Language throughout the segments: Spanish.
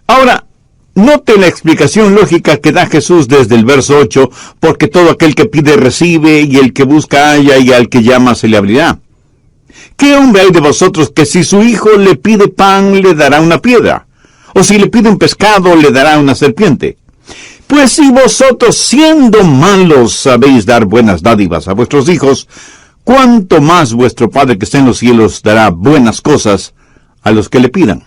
Ahora, note la explicación lógica que da Jesús desde el verso 8, porque todo aquel que pide recibe, y el que busca halla, y al que llama se le abrirá. ¿Qué hombre hay de vosotros que si su hijo le pide pan, le dará una piedra? ¿O si le pide un pescado, le dará una serpiente? Pues si vosotros, siendo malos, sabéis dar buenas dádivas a vuestros hijos, ¿cuánto más vuestro Padre que está en los cielos dará buenas cosas a los que le pidan?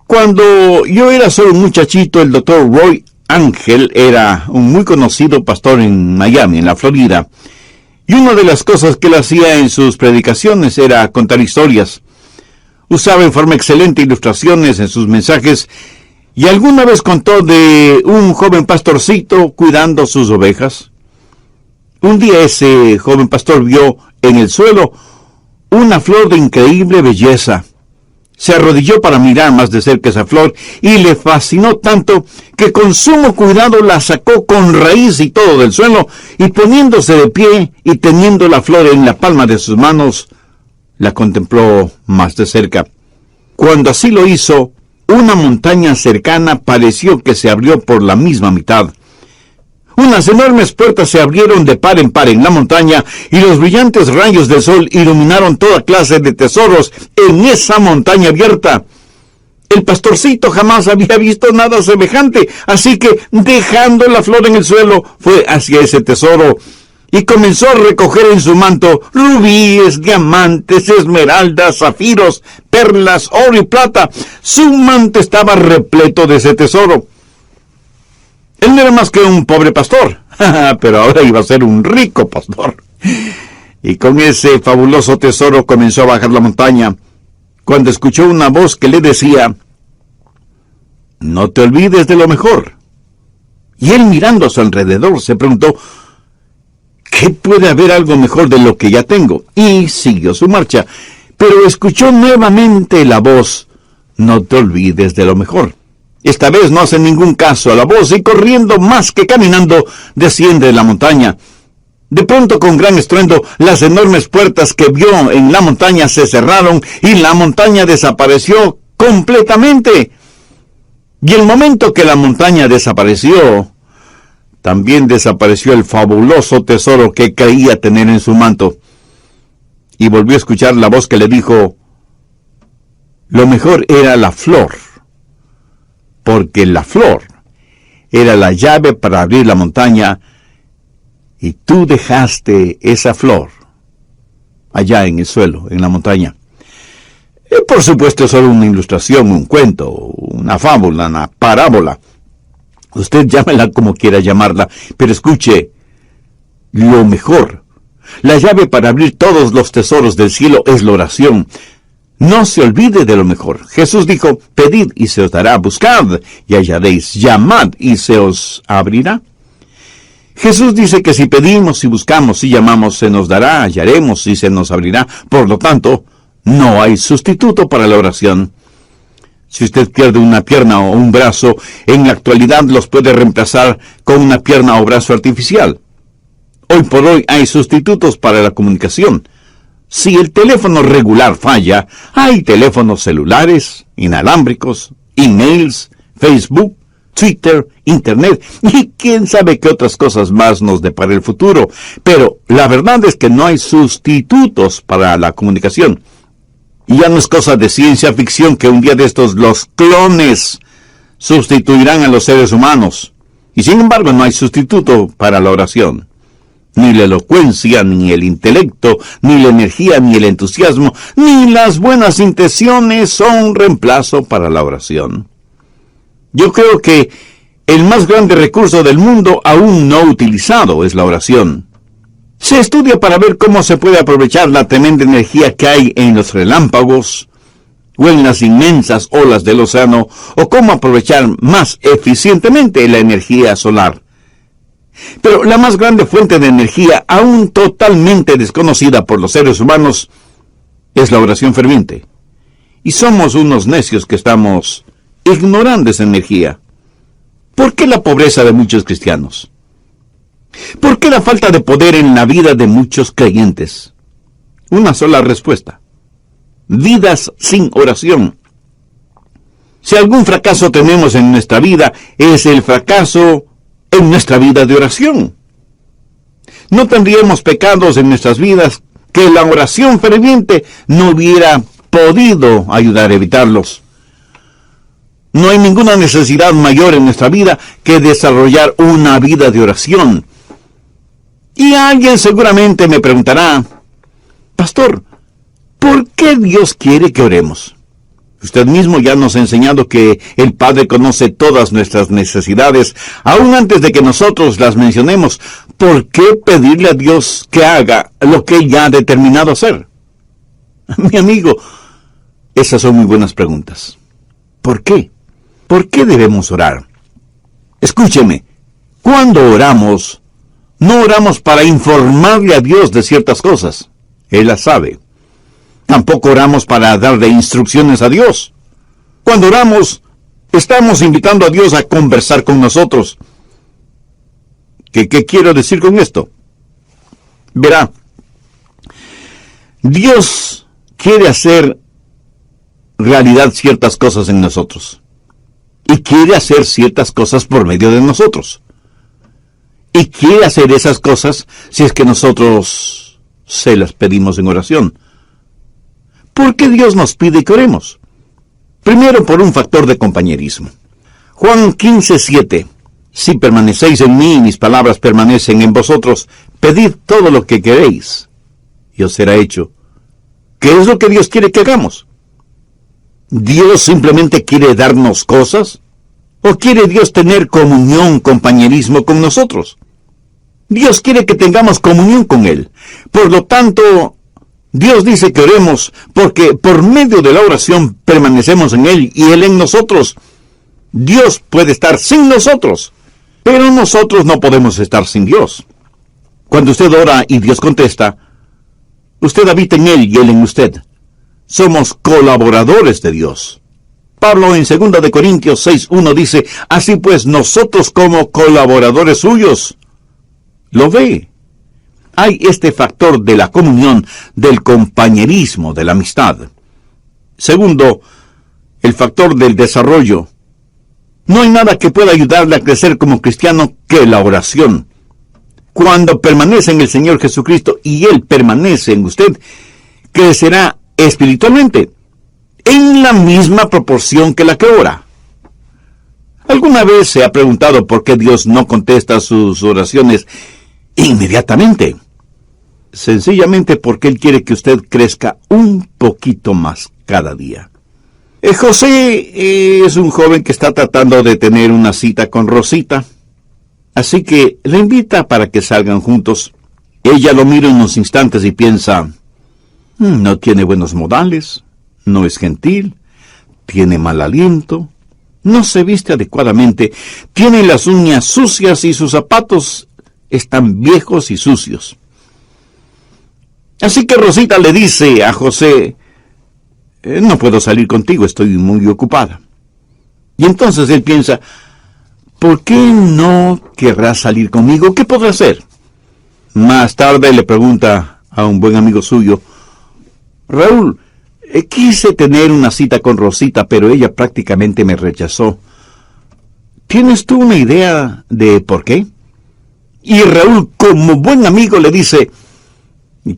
Cuando yo era solo un muchachito, el doctor Roy Ángel era un muy conocido pastor en Miami, en la Florida. Y una de las cosas que él hacía en sus predicaciones era contar historias. Usaba en forma excelente ilustraciones en sus mensajes, y alguna vez contó de un joven pastorcito cuidando sus ovejas. Un día ese joven pastor vio en el suelo una flor de increíble belleza. Se arrodilló para mirar más de cerca esa flor y le fascinó tanto que con sumo cuidado la sacó con raíz y todo del suelo, y poniéndose de pie y teniendo la flor en la palma de sus manos, la contempló más de cerca. Cuando así lo hizo, una montaña cercana pareció que se abrió por la misma mitad. Unas enormes puertas se abrieron de par en par en la montaña, y los brillantes rayos del sol iluminaron toda clase de tesoros en esa montaña abierta. El pastorcito jamás había visto nada semejante, así que, dejando la flor en el suelo, fue hacia ese tesoro, y comenzó a recoger en su manto rubíes, diamantes, esmeraldas, zafiros, perlas, oro y plata. Su manto estaba repleto de ese tesoro. Él no era más que un pobre pastor, pero ahora iba a ser un rico pastor. Y con ese fabuloso tesoro comenzó a bajar la montaña, cuando escuchó una voz que le decía: «No te olvides de lo mejor». Y él, mirando a su alrededor, se preguntó: ¿qué puede haber algo mejor de lo que ya tengo? Y siguió su marcha, pero escuchó nuevamente la voz: «No te olvides de lo mejor». Esta vez no hace ningún caso a la voz, y corriendo más que caminando, desciende de la montaña. De pronto, con gran estruendo, las enormes puertas que vio en la montaña se cerraron, y la montaña desapareció completamente. Y el momento que la montaña desapareció, también desapareció el fabuloso tesoro que creía tener en su manto. Y volvió a escuchar la voz que le dijo: lo mejor era la flor, porque la flor era la llave para abrir la montaña, y tú dejaste esa flor allá en el suelo, en la montaña. Por supuesto, es solo una ilustración, un cuento, una fábula, una parábola. Usted llámela como quiera llamarla, pero escuche, lo mejor, la llave para abrir todos los tesoros del cielo es la oración. No se olvide de lo mejor. Jesús dijo: pedid y se os dará, buscad y hallaréis, llamad y se os abrirá. Jesús dice que si pedimos, si buscamos, si llamamos, se nos dará, hallaremos y se nos abrirá. Por lo tanto, no hay sustituto para la oración. Si usted pierde una pierna o un brazo, en la actualidad los puede reemplazar con una pierna o brazo artificial. Hoy por hoy hay sustitutos para la comunicación. Si el teléfono regular falla, hay teléfonos celulares, inalámbricos, emails, Facebook, Twitter, Internet, y quién sabe qué otras cosas más nos depara el futuro. Pero la verdad es que no hay sustitutos para la comunicación. Y ya no es cosa de ciencia ficción que un día de estos los clones sustituirán a los seres humanos. Y sin embargo no hay sustituto para la oración. Ni la elocuencia, ni el intelecto, ni la energía, ni el entusiasmo, ni las buenas intenciones son reemplazo para la oración. Yo creo que el más grande recurso del mundo aún no utilizado es la oración. Se estudia para ver cómo se puede aprovechar la tremenda energía que hay en los relámpagos o en las inmensas olas del océano, o cómo aprovechar más eficientemente la energía solar. Pero la más grande fuente de energía, aún totalmente desconocida por los seres humanos, es la oración ferviente. Y somos unos necios que estamos ignorando esa energía. ¿Por qué la pobreza de muchos cristianos? ¿Por qué la falta de poder en la vida de muchos creyentes? Una sola respuesta: vidas sin oración. Si algún fracaso tenemos en nuestra vida, es el fracaso en nuestra vida de oración. No tendríamos pecados en nuestras vidas que la oración ferviente no hubiera podido ayudar a evitarlos. No hay ninguna necesidad mayor en nuestra vida que desarrollar una vida de oración. Y alguien seguramente me preguntará, Pastor, ¿por qué Dios quiere que oremos? Usted mismo ya nos ha enseñado que el Padre conoce todas nuestras necesidades, aún antes de que nosotros las mencionemos. ¿Por qué pedirle a Dios que haga lo que Él ya ha determinado hacer? Mi amigo, esas son muy buenas preguntas. ¿Por qué? ¿Por qué debemos orar? Escúcheme, cuando oramos, no oramos para informarle a Dios de ciertas cosas. Él las sabe. Tampoco oramos para darle instrucciones a Dios. Cuando oramos, estamos invitando a Dios a conversar con nosotros. ¿Qué quiero decir con esto? Verá, Dios quiere hacer realidad ciertas cosas en nosotros. Y quiere hacer ciertas cosas por medio de nosotros. Y quiere hacer esas cosas si es que nosotros se las pedimos en oración. ¿Por qué Dios nos pide que oremos? Primero, por un factor de compañerismo. Juan 15:7. Si permanecéis en mí y mis palabras permanecen en vosotros, pedid todo lo que queréis, y os será hecho. ¿Qué es lo que Dios quiere que hagamos? ¿Dios simplemente quiere darnos cosas? ¿O quiere Dios tener comunión, compañerismo con nosotros? Dios quiere que tengamos comunión con Él. Por lo tanto, Dios dice que oremos porque por medio de la oración permanecemos en Él y Él en nosotros. Dios puede estar sin nosotros, pero nosotros no podemos estar sin Dios. Cuando usted ora y Dios contesta, usted habita en Él y Él en usted. Somos colaboradores de Dios. Pablo en 2 de Corintios 6:1 dice, así pues nosotros como colaboradores suyos. ¿Lo ve? Hay este factor de la comunión, del compañerismo, de la amistad. Segundo, el factor del desarrollo. No hay nada que pueda ayudarle a crecer como cristiano que la oración. Cuando permanece en el Señor Jesucristo y Él permanece en usted, crecerá espiritualmente en la misma proporción que la que ora. ¿Alguna vez se ha preguntado por qué Dios no contesta sus oraciones inmediatamente? Sencillamente porque Él quiere que usted crezca un poquito más cada día. José es un joven que está tratando de tener una cita con Rosita, así que le invita para que salgan juntos. Ella lo mira unos instantes y piensa, no tiene buenos modales, no es gentil, tiene mal aliento, no se viste adecuadamente, tiene las uñas sucias y sus zapatos están viejos y sucios. Así que Rosita le dice a José, no puedo salir contigo, estoy muy ocupada. Y entonces él piensa, ¿por qué no querrás salir conmigo? ¿Qué podrá hacer? Más tarde le pregunta a un buen amigo suyo, Raúl, quise tener una cita con Rosita, pero ella prácticamente me rechazó. ¿Tienes tú una idea de por qué? Y Raúl, como buen amigo, le dice,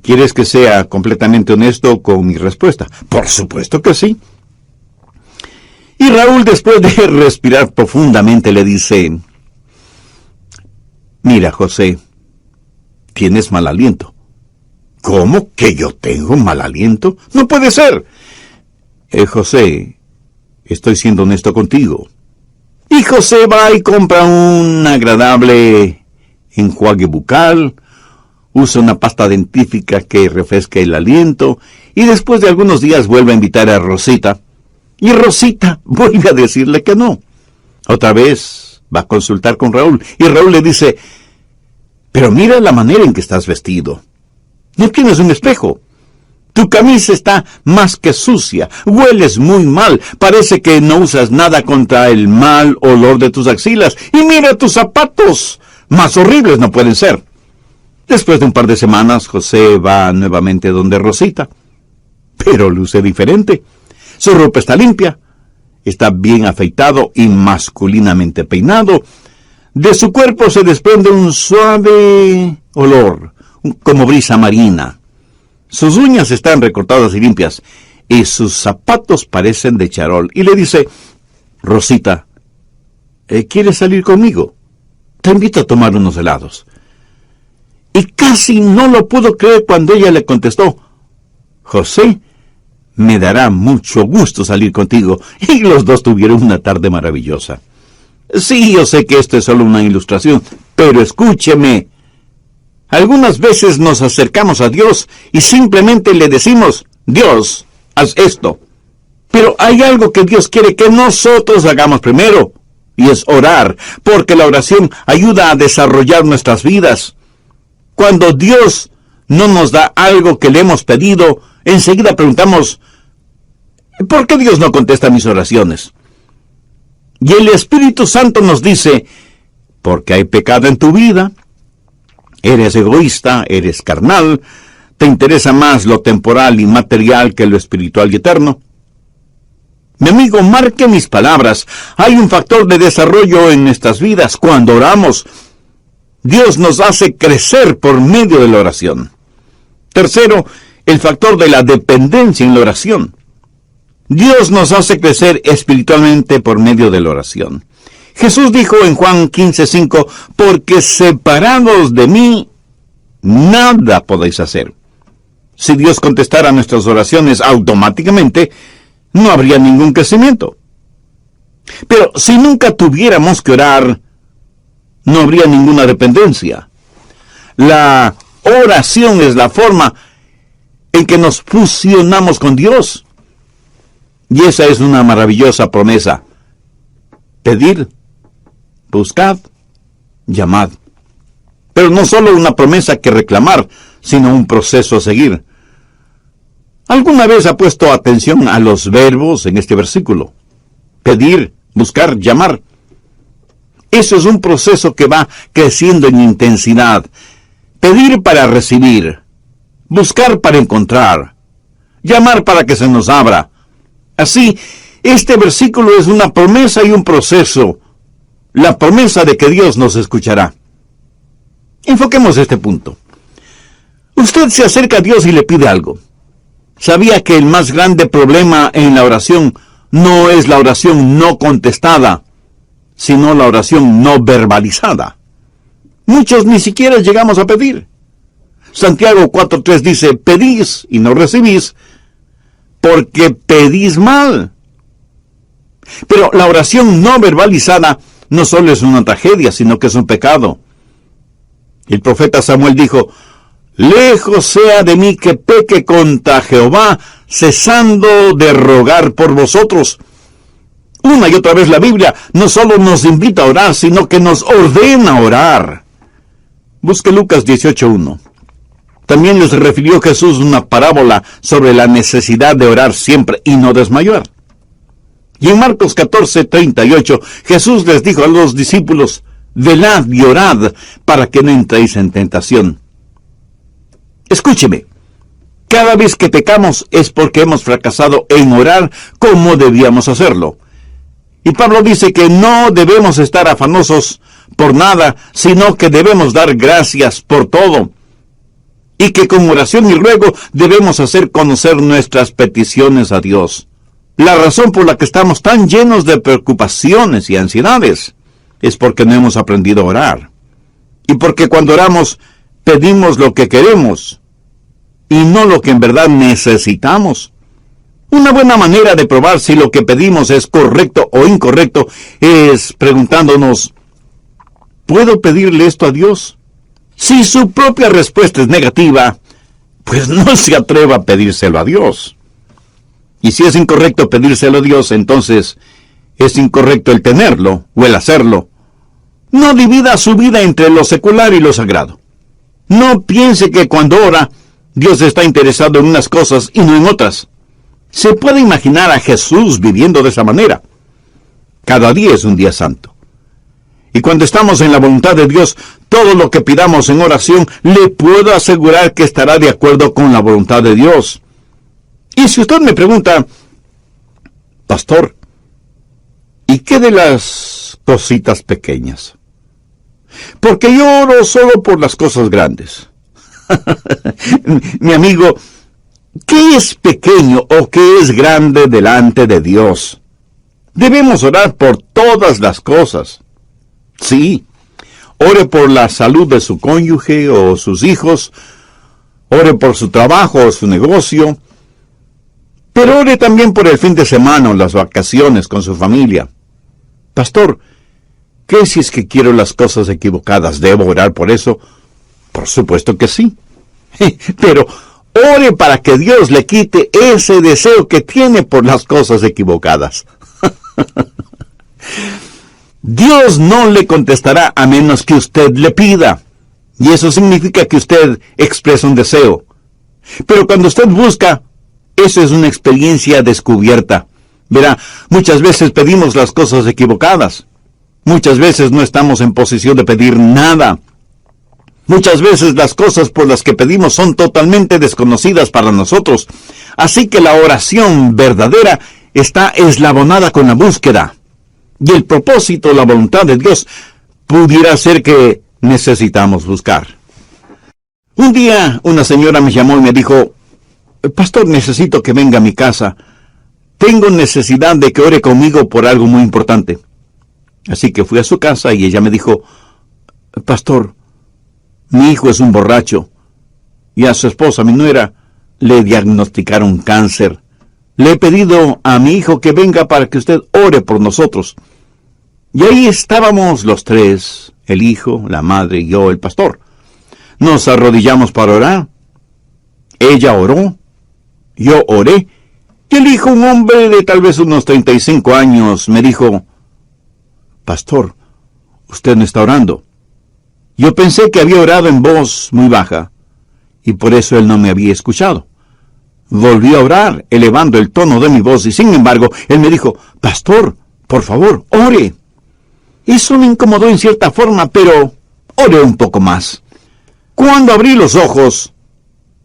¿quieres que sea completamente honesto con mi respuesta? Por supuesto que sí. Y Raúl, después de respirar profundamente, le dice, mira, José, tienes mal aliento. ¿Cómo que yo tengo mal aliento? No puede ser. José, estoy siendo honesto contigo. Y José va y compra un agradable enjuague bucal, usa una pasta dentífrica que refresca el aliento, y después de algunos días vuelve a invitar a Rosita, y Rosita vuelve a decirle que no. Otra vez va a consultar con Raúl, y Raúl le dice, pero mira la manera en que estás vestido. No tienes un espejo. Tu camisa está más que sucia, hueles muy mal, parece que no usas nada contra el mal olor de tus axilas, y mira tus zapatos, más horribles no pueden ser. Después de un par de semanas, José va nuevamente donde Rosita, pero luce diferente. Su ropa está limpia, está bien afeitado y masculinamente peinado. De su cuerpo se desprende un suave olor, como brisa marina. Sus uñas están recortadas y limpias, y sus zapatos parecen de charol. Y le dice: Rosita, ¿quieres salir conmigo? Te invito a tomar unos helados. Y casi no lo pudo creer cuando ella le contestó: José, me dará mucho gusto salir contigo. Y los dos tuvieron una tarde maravillosa. Sí, yo sé que esto es solo una ilustración, pero escúcheme. Algunas veces nos acercamos a Dios y simplemente le decimos: Dios, haz esto. Pero hay algo que Dios quiere que nosotros hagamos primero, y es orar, porque la oración ayuda a desarrollar nuestras vidas. Cuando Dios no nos da algo que le hemos pedido, enseguida preguntamos: ¿por qué Dios no contesta mis oraciones? Y el Espíritu Santo nos dice: porque hay pecado en tu vida, eres egoísta, eres carnal, te interesa más lo temporal y material que lo espiritual y eterno. Mi amigo, marque mis palabras. Hay un factor de desarrollo en nuestras vidas cuando oramos. Dios nos hace crecer por medio de la oración. Tercero, el factor de la dependencia en la oración. Dios nos hace crecer espiritualmente por medio de la oración. Jesús dijo en Juan 15:5, porque separados de mí, nada podéis hacer. Si Dios contestara nuestras oraciones automáticamente, no habría ningún crecimiento. Pero si nunca tuviéramos que orar, no habría ninguna dependencia. La oración es la forma en que nos fusionamos con Dios. Y esa es una maravillosa promesa. Pedid, buscad, llamad. Pero no solo una promesa que reclamar, sino un proceso a seguir. ¿Alguna vez ha puesto atención a los verbos en este versículo? Pedir, buscar, llamar. Eso es un proceso que va creciendo en intensidad. Pedir para recibir, buscar para encontrar, llamar para que se nos abra. Así, este versículo es una promesa y un proceso. La promesa de que Dios nos escuchará. Enfoquemos este punto. Usted se acerca a Dios y le pide algo. ¿Sabía que el más grande problema en la oración no es la oración no contestada, sino la oración no verbalizada? Muchos ni siquiera llegamos a pedir. Santiago 4:3 dice: pedís y no recibís, porque pedís mal. Pero la oración no verbalizada no solo es una tragedia, sino que es un pecado. El profeta Samuel dijo: lejos sea de mí que peque contra Jehová, cesando de rogar por vosotros. Una y otra vez la Biblia no solo nos invita a orar, sino que nos ordena orar. Busque Lucas 18:1. También les refirió Jesús una parábola sobre la necesidad de orar siempre y no desmayar. Y en Marcos 14:38, Jesús les dijo a los discípulos: velad y orad para que no entréis en tentación. Escúcheme, cada vez que pecamos es porque hemos fracasado en orar como debíamos hacerlo. Y Pablo dice que no debemos estar afanosos por nada, sino que debemos dar gracias por todo. Y que con oración y ruego debemos hacer conocer nuestras peticiones a Dios. La razón por la que estamos tan llenos de preocupaciones y ansiedades es porque no hemos aprendido a orar. Y porque cuando oramos, pedimos lo que queremos y no lo que en verdad necesitamos. Una buena manera de probar si lo que pedimos es correcto o incorrecto es preguntándonos: ¿puedo pedirle esto a Dios? Si su propia respuesta es negativa, pues no se atreva a pedírselo a Dios. Y si es incorrecto pedírselo a Dios, entonces es incorrecto el tenerlo o el hacerlo. No divida su vida entre lo secular y lo sagrado. No piense que cuando ora, Dios está interesado en unas cosas y no en otras. Se puede imaginar a Jesús viviendo de esa manera. Cada día es un día santo. Y cuando estamos en la voluntad de Dios, todo lo que pidamos en oración, le puedo asegurar que estará de acuerdo con la voluntad de Dios. Y si usted me pregunta: pastor, ¿Y qué de las cositas pequeñas? Porque yo oro solo por las cosas grandes. Mi amigo, ¿qué es pequeño o qué es grande delante de Dios? Debemos orar por todas las cosas. Sí, ore por la salud de su cónyuge o sus hijos, ore por su trabajo o su negocio, pero ore también por el fin de semana o las vacaciones con su familia. Pastor, ¿qué si es que quiero las cosas equivocadas? ¿Debo orar por eso? Por supuesto que sí. Pero ore para que Dios le quite ese deseo que tiene por las cosas equivocadas. Dios no le contestará a menos que usted le pida. Y eso significa que usted expresa un deseo. Pero cuando usted busca, eso es una experiencia descubierta. Verá, muchas veces pedimos las cosas equivocadas. Muchas veces no estamos en posición de pedir nada. Muchas veces las cosas por las que pedimos son totalmente desconocidas para nosotros. Así que la oración verdadera está eslabonada con la búsqueda. Y el propósito, la voluntad de Dios, pudiera ser que necesitamos buscar. Un día una señora me llamó y me dijo, Pastor, necesito que venga a mi casa. Tengo necesidad de que ore conmigo por algo muy importante. Así que fui a su casa y ella me dijo, Pastor, mi hijo es un borracho y a su esposa, mi nuera, le diagnosticaron cáncer. Le he pedido a mi hijo que venga para que usted ore por nosotros. Y ahí estábamos los tres, el hijo, la madre y yo, el pastor. Nos arrodillamos para orar. Ella oró, yo oré, y el hijo, un hombre de tal vez unos 35 años, me dijo, Pastor, usted no está orando. Yo pensé que había orado en voz muy baja, y por eso él no me había escuchado. Volví a orar, elevando el tono de mi voz, y sin embargo, él me dijo, Pastor, por favor, ore. Eso me incomodó en cierta forma, pero oré un poco más. Cuando abrí los ojos,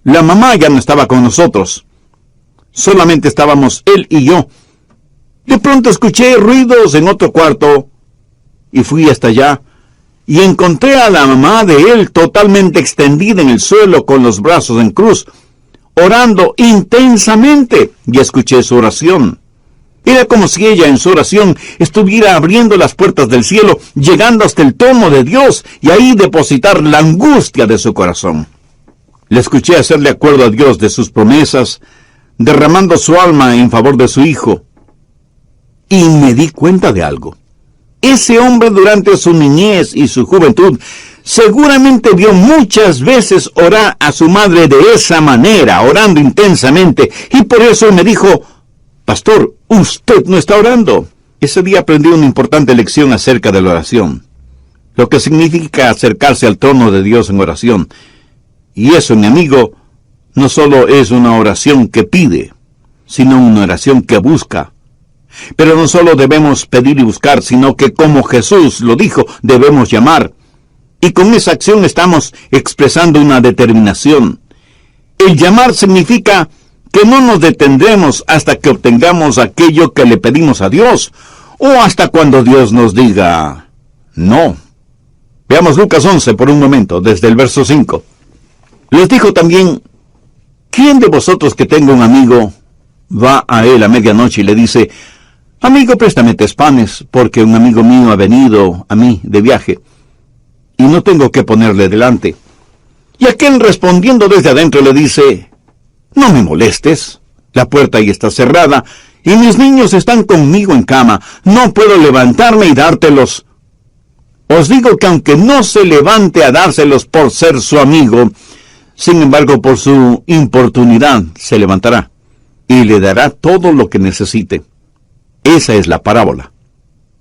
la mamá ya no estaba con nosotros. Solamente estábamos él y yo. De pronto escuché ruidos en otro cuarto, y fui hasta allá, y encontré a la mamá de él totalmente extendida en el suelo con los brazos en cruz, orando intensamente, y escuché su oración. Era como si ella en su oración estuviera abriendo las puertas del cielo, llegando hasta el trono de Dios, y ahí depositar la angustia de su corazón. Le escuché hacerle acuerdo a Dios de sus promesas, derramando su alma en favor de su hijo. Y me di cuenta de algo. Ese hombre durante su niñez y su juventud seguramente vio muchas veces orar a su madre de esa manera, orando intensamente, y por eso me dijo, Pastor, usted no está orando. Ese día aprendí una importante lección acerca de la oración, lo que significa acercarse al trono de Dios en oración. Y eso, mi amigo, no solo es una oración que pide, sino una oración que busca. Pero no solo debemos pedir y buscar, sino que como Jesús lo dijo, debemos llamar. Y con esa acción estamos expresando una determinación. El llamar significa que no nos detendremos hasta que obtengamos aquello que le pedimos a Dios, o hasta cuando Dios nos diga no. Veamos Lucas 11 por un momento, desde el verso 5. Les dijo también, ¿quién de vosotros que tenga un amigo va a él a medianoche y le dice, Amigo, préstame 3 panes, porque un amigo mío ha venido a mí de viaje, y no tengo que ponerle delante? Y aquel respondiendo desde adentro le dice, No me molestes, la puerta ahí está cerrada, y mis niños están conmigo en cama, no puedo levantarme y dártelos. Os digo que aunque no se levante a dárselos por ser su amigo, sin embargo por su importunidad se levantará, y le dará todo lo que necesite. Esa es la parábola.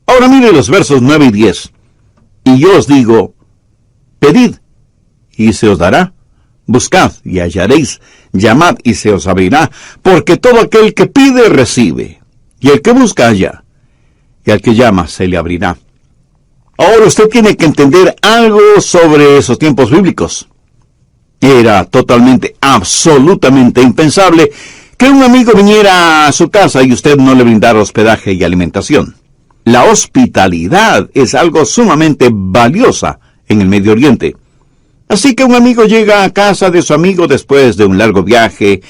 Ahora mire los versos 9 y 10. Y yo os digo, pedid, y se os dará. Buscad, y hallaréis. Llamad, y se os abrirá. Porque todo aquel que pide, recibe. Y el que busca, halla. Y al que llama, se le abrirá. Ahora usted tiene que entender algo sobre esos tiempos bíblicos. Era totalmente, absolutamente impensable que un amigo viniera a su casa y usted no le brindara hospedaje y alimentación. La hospitalidad es algo sumamente valiosa en el Medio Oriente. Así que un amigo llega a casa de su amigo después de un largo viaje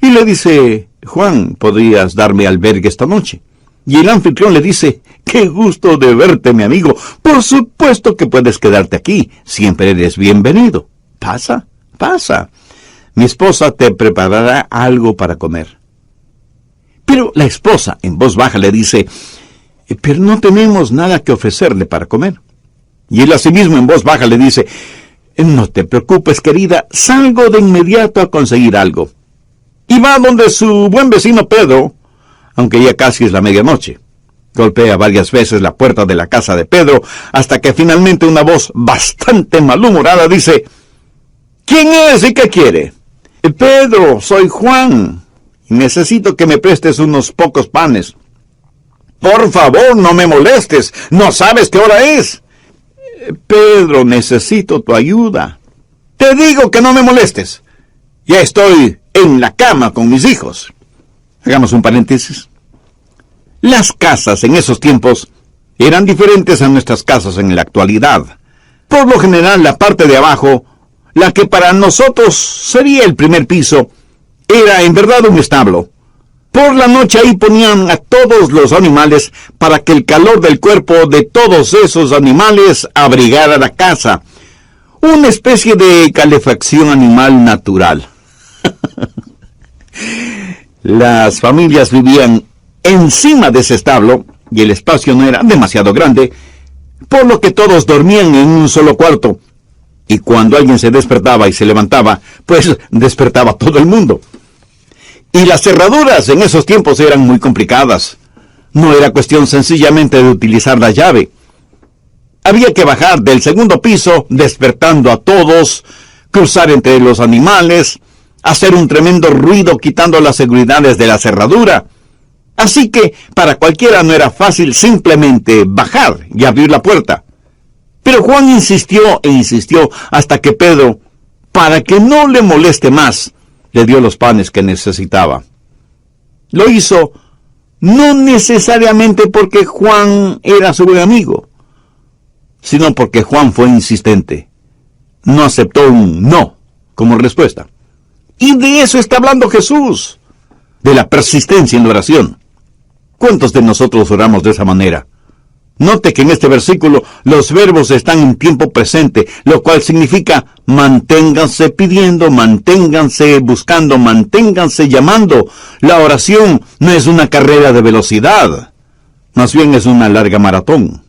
y le dice: Juan, ¿podrías darme albergue esta noche? Y el anfitrión le dice: qué gusto de verte, mi amigo. Por supuesto que puedes quedarte aquí. Siempre eres bienvenido. Pasa, pasa. Mi esposa te preparará algo para comer. Pero la esposa, en voz baja, le dice: pero no tenemos nada que ofrecerle para comer. Y él asimismo en voz baja le dice: no te preocupes, querida, salgo de inmediato a conseguir algo. Y va donde su buen vecino Pedro, aunque ya casi es la medianoche. Golpea varias veces la puerta de la casa de Pedro, hasta que finalmente una voz bastante malhumorada dice: ¿quién es y qué quiere? Pedro, soy Juan, y necesito que me prestes unos pocos panes. Por favor, no me molestes, ¿no sabes qué hora es? Pedro, necesito tu ayuda. Te digo que no me molestes. Ya estoy en la cama con mis hijos. Hagamos un paréntesis. Las casas en esos tiempos eran diferentes a nuestras casas en la actualidad. Por lo general, la parte de abajo, la que para nosotros sería el primer piso, era en verdad un establo. Por la noche ahí ponían a todos los animales para que el calor del cuerpo de todos esos animales abrigara la casa. Una especie de calefacción animal natural. Las familias vivían encima de ese establo y el espacio no era demasiado grande, por lo que todos dormían en un solo cuarto. Y cuando alguien se despertaba y se levantaba, pues despertaba todo el mundo. Y las cerraduras en esos tiempos eran muy complicadas. No era cuestión sencillamente de utilizar la llave. Había que bajar del segundo piso, despertando a todos, cruzar entre los animales, hacer un tremendo ruido quitando las seguridades de la cerradura. Así que para cualquiera no era fácil simplemente bajar y abrir la puerta. Pero Juan insistió e insistió hasta que Pedro, para que no le moleste más, le dio los panes que necesitaba. Lo hizo no necesariamente porque Juan era su buen amigo, sino porque Juan fue insistente. No aceptó un no como respuesta. Y de eso está hablando Jesús, de la persistencia en la oración. ¿Cuántos de nosotros oramos de esa manera? Note que en este versículo los verbos están en tiempo presente, lo cual significa manténganse pidiendo, manténganse buscando, manténganse llamando. La oración no es una carrera de velocidad, más bien es una larga maratón.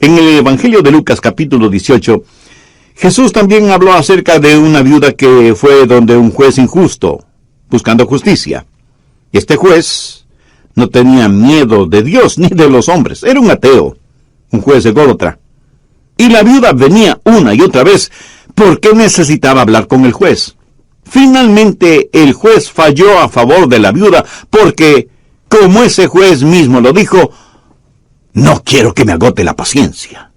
En el Evangelio de Lucas capítulo 18, Jesús también habló acerca de una viuda que fue donde un juez injusto, buscando justicia. Este juez no tenía miedo de Dios ni de los hombres. Era un ateo, un juez ególatra. Y la viuda venía una y otra vez porque necesitaba hablar con el juez. Finalmente el juez falló a favor de la viuda porque, como ese juez mismo lo dijo, no quiero que me agote la paciencia.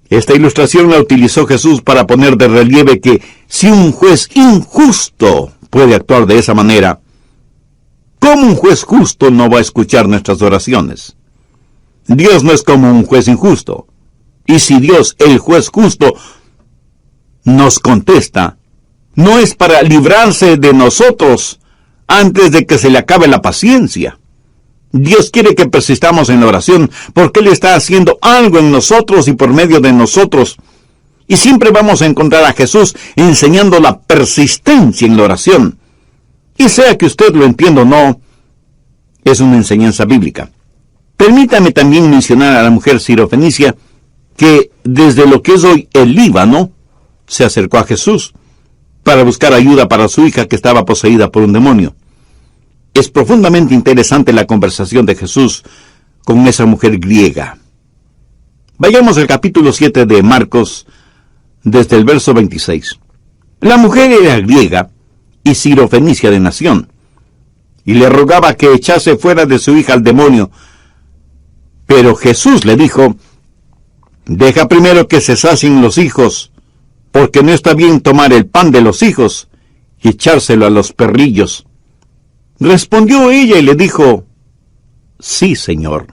Esta ilustración la utilizó Jesús para poner de relieve que si un juez injusto puede actuar de esa manera, ¿cómo un juez justo no va a escuchar nuestras oraciones? Dios no es como un juez injusto. Y si Dios, el juez justo, nos contesta, no es para librarse de nosotros antes de que se le acabe la paciencia. Dios quiere que persistamos en la oración porque Él está haciendo algo en nosotros y por medio de nosotros. Y siempre vamos a encontrar a Jesús enseñando la persistencia en la oración. Y sea que usted lo entienda o no, es una enseñanza bíblica. Permítame también mencionar a la mujer sirofenicia que desde lo que es hoy el Líbano se acercó a Jesús para buscar ayuda para su hija que estaba poseída por un demonio. Es profundamente interesante la conversación de Jesús con esa mujer griega. Vayamos al capítulo 7 de Marcos, desde el verso 26. La mujer era griega y sirofenicia de nación, y le rogaba que echase fuera de su hija al demonio. Pero Jesús le dijo: deja primero que se sacien los hijos, porque no está bien tomar el pan de los hijos y echárselo a los perrillos. Respondió ella y le dijo: sí, Señor.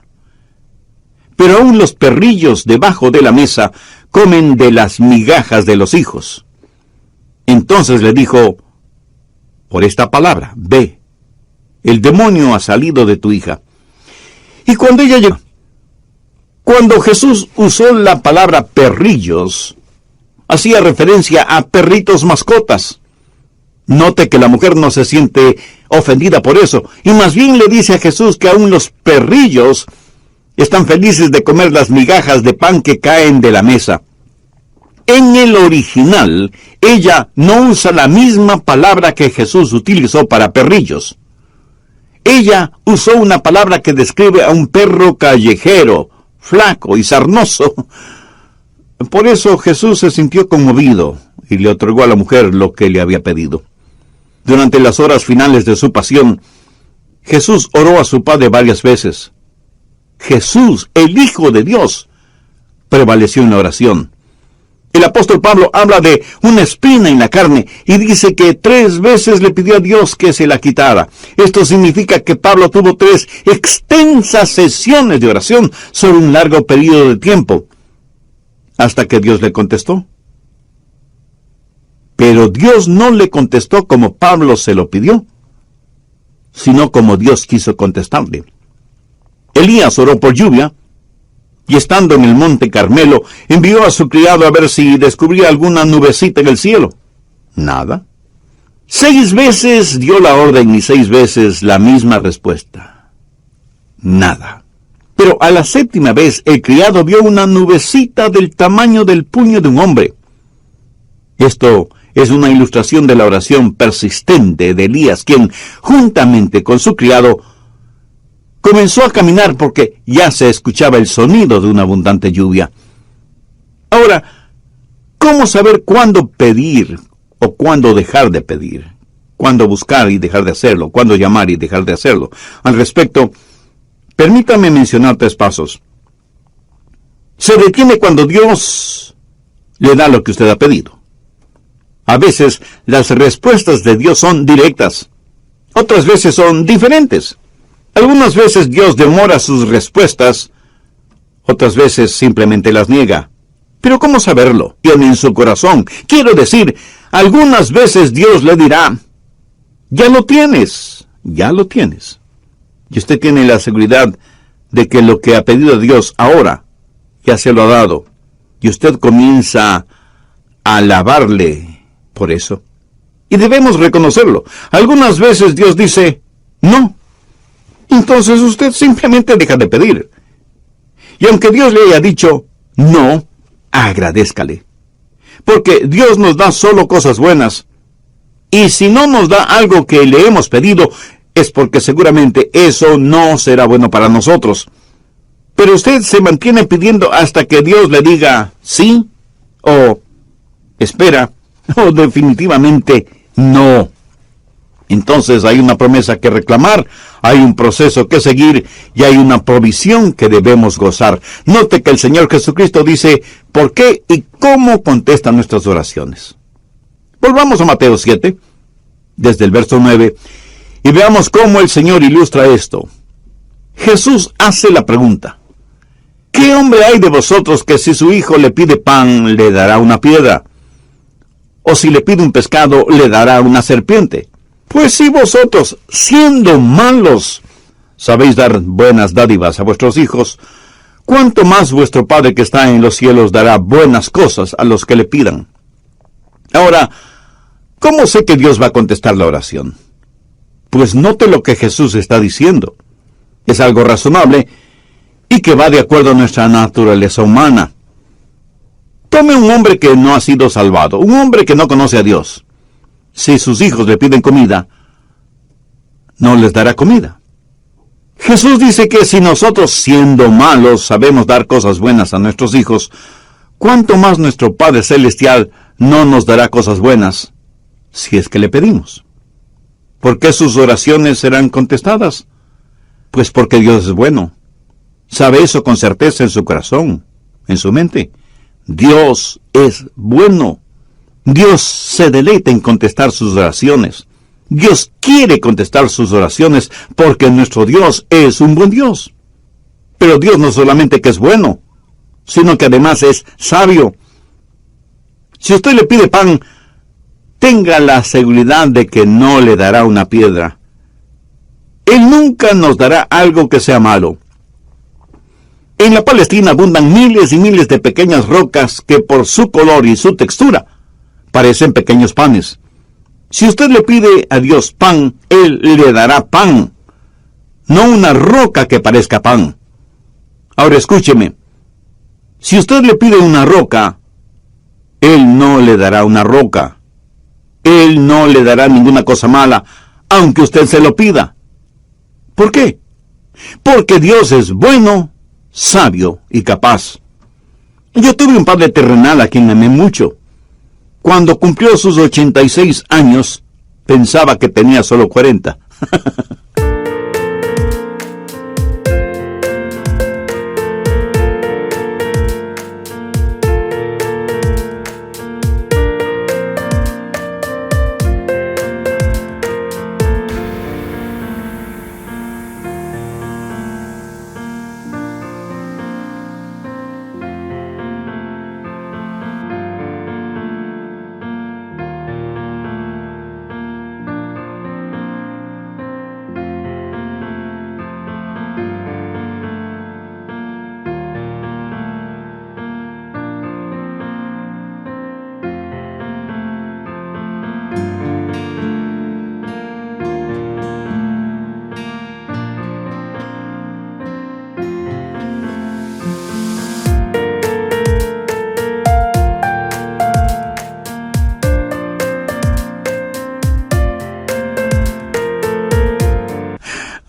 Pero aún los perrillos debajo de la mesa comen de las migajas de los hijos. Entonces le dijo, por esta palabra, ve, el demonio ha salido de tu hija. Y cuando ella llegó, cuando Jesús usó la palabra perrillos, hacía referencia a perritos mascotas. Note que la mujer no se siente ofendida por eso, y más bien le dice a Jesús que aún los perrillos están felices de comer las migajas de pan que caen de la mesa. En el original, ella no usa la misma palabra que Jesús utilizó para perrillos. Ella usó una palabra que describe a un perro callejero, flaco y sarnoso. Por eso Jesús se sintió conmovido y le otorgó a la mujer lo que le había pedido. Durante las horas finales de su pasión, Jesús oró a su Padre varias veces. Jesús, el Hijo de Dios, prevaleció en la oración. El apóstol Pablo habla de una espina en la carne y dice que 3 veces le pidió a Dios que se la quitara. Esto significa que Pablo tuvo 3 extensas sesiones de oración sobre un largo periodo de tiempo, hasta que Dios le contestó. Pero Dios no le contestó como Pablo se lo pidió, sino como Dios quiso contestarle. Elías oró por lluvia, y estando en el monte Carmelo, envió a su criado a ver si descubría alguna nubecita en el cielo. Nada. 6 veces dio la orden y 6 veces la misma respuesta. Nada. Pero a la 7ª vez el criado vio una nubecita del tamaño del puño de un hombre. Esto es una ilustración de la oración persistente de Elías, quien, juntamente con su criado, comenzó a caminar porque ya se escuchaba el sonido de una abundante lluvia. Ahora, ¿cómo saber cuándo pedir o cuándo dejar de pedir? ¿Cuándo buscar y dejar de hacerlo? ¿Cuándo llamar y dejar de hacerlo? Al respecto, permítame mencionar 3 pasos. Se detiene cuando Dios le da lo que usted ha pedido. A veces las respuestas de Dios son directas. Otras veces son diferentes. Algunas veces Dios demora sus respuestas, otras veces simplemente las niega. Pero ¿cómo saberlo? Tiene en su corazón. Quiero decir, algunas veces Dios le dirá, ya lo tienes. Y usted tiene la seguridad de que lo que ha pedido a Dios ahora, ya se lo ha dado. Y usted comienza a alabarle por eso. Y debemos reconocerlo. Algunas veces Dios dice, no. Entonces usted simplemente deja de pedir. Y aunque Dios le haya dicho no, agradézcale. Porque Dios nos da solo cosas buenas. Y si no nos da algo que le hemos pedido, es porque seguramente eso no será bueno para nosotros. Pero usted se mantiene pidiendo hasta que Dios le diga sí, o espera, o definitivamente no. Entonces hay una promesa que reclamar, hay un proceso que seguir y hay una provisión que debemos gozar. Note que el Señor Jesucristo dice por qué y cómo contesta nuestras oraciones. Volvamos a Mateo 7, desde el verso 9, y veamos cómo el Señor ilustra esto. Jesús hace la pregunta, ¿qué hombre hay de vosotros que si su hijo le pide pan, le dará una piedra? ¿O si le pide un pescado, le dará una serpiente? Pues si vosotros, siendo malos, sabéis dar buenas dádivas a vuestros hijos, ¿cuánto más vuestro Padre que está en los cielos dará buenas cosas a los que le pidan? Ahora, ¿cómo sé que Dios va a contestar la oración? Pues note lo que Jesús está diciendo. Es algo razonable y que va de acuerdo a nuestra naturaleza humana. Tome un hombre que no ha sido salvado, un hombre que no conoce a Dios. Si sus hijos le piden comida, no les dará comida. Jesús dice que si nosotros, siendo malos, sabemos dar cosas buenas a nuestros hijos, ¿cuánto más nuestro Padre Celestial no nos dará cosas buenas si es que le pedimos? ¿Por qué sus oraciones serán contestadas? Pues porque Dios es bueno. Sabe eso con certeza en su corazón, en su mente. Dios es bueno. Dios se deleita en contestar sus oraciones. Dios quiere contestar sus oraciones porque nuestro Dios es un buen Dios. Pero Dios no solamente que es bueno, sino que además es sabio. Si usted le pide pan, tenga la seguridad de que no le dará una piedra. Él nunca nos dará algo que sea malo. En la Palestina abundan miles y miles de pequeñas rocas que por su color y su textura parecen pequeños panes. Si usted le pide a Dios pan, Él le dará pan, no una roca que parezca pan. Ahora escúcheme, si usted le pide una roca, Él no le dará una roca. Él no le dará ninguna cosa mala, aunque usted se lo pida. ¿Por qué? Porque Dios es bueno, sabio y capaz. Yo tuve un padre terrenal a quien amé mucho. Cuando cumplió sus 86 años, pensaba que tenía solo 40.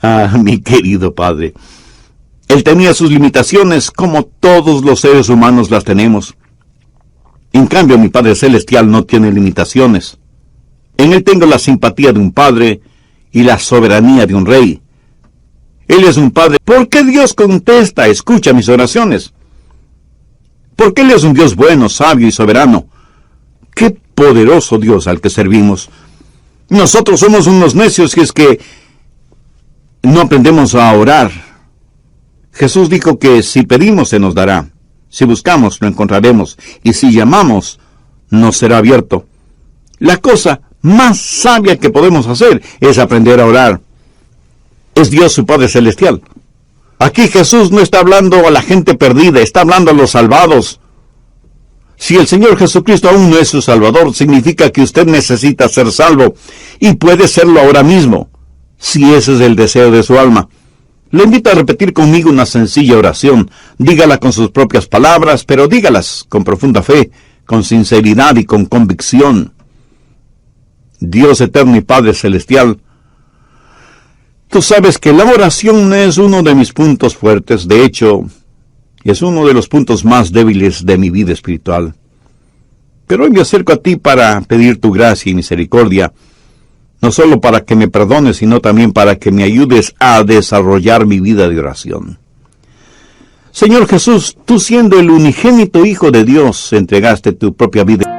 Ah, mi querido padre. Él tenía sus limitaciones como todos los seres humanos las tenemos. En cambio, mi Padre Celestial no tiene limitaciones. En Él tengo la simpatía de un padre y la soberanía de un rey. Él es un padre. ¿Por qué Dios contesta, escucha mis oraciones? Porque Él es un Dios bueno, sabio y soberano. ¡Qué poderoso Dios al que servimos! Nosotros somos unos necios y es que no aprendemos a orar. Jesús dijo que si pedimos se nos dará, si buscamos lo encontraremos, y si llamamos nos será abierto. La cosa más sabia que podemos hacer es aprender a orar. Es Dios su Padre Celestial. Aquí Jesús no está hablando a la gente perdida, está hablando a los salvados. Si el Señor Jesucristo aún no es su Salvador, significa que usted necesita ser salvo, y puede serlo ahora mismo, si ese es el deseo de su alma. Le invito a repetir conmigo una sencilla oración. Dígala con sus propias palabras, pero dígalas con profunda fe, con sinceridad y con convicción. Dios eterno y Padre Celestial, tú sabes que la oración es uno de mis puntos fuertes. De hecho, es uno de los puntos más débiles de mi vida espiritual. Pero hoy me acerco a ti para pedir tu gracia y misericordia, no solo para que me perdones, sino también para que me ayudes a desarrollar mi vida de oración. Señor Jesús, tú siendo el unigénito Hijo de Dios, entregaste tu propia vida.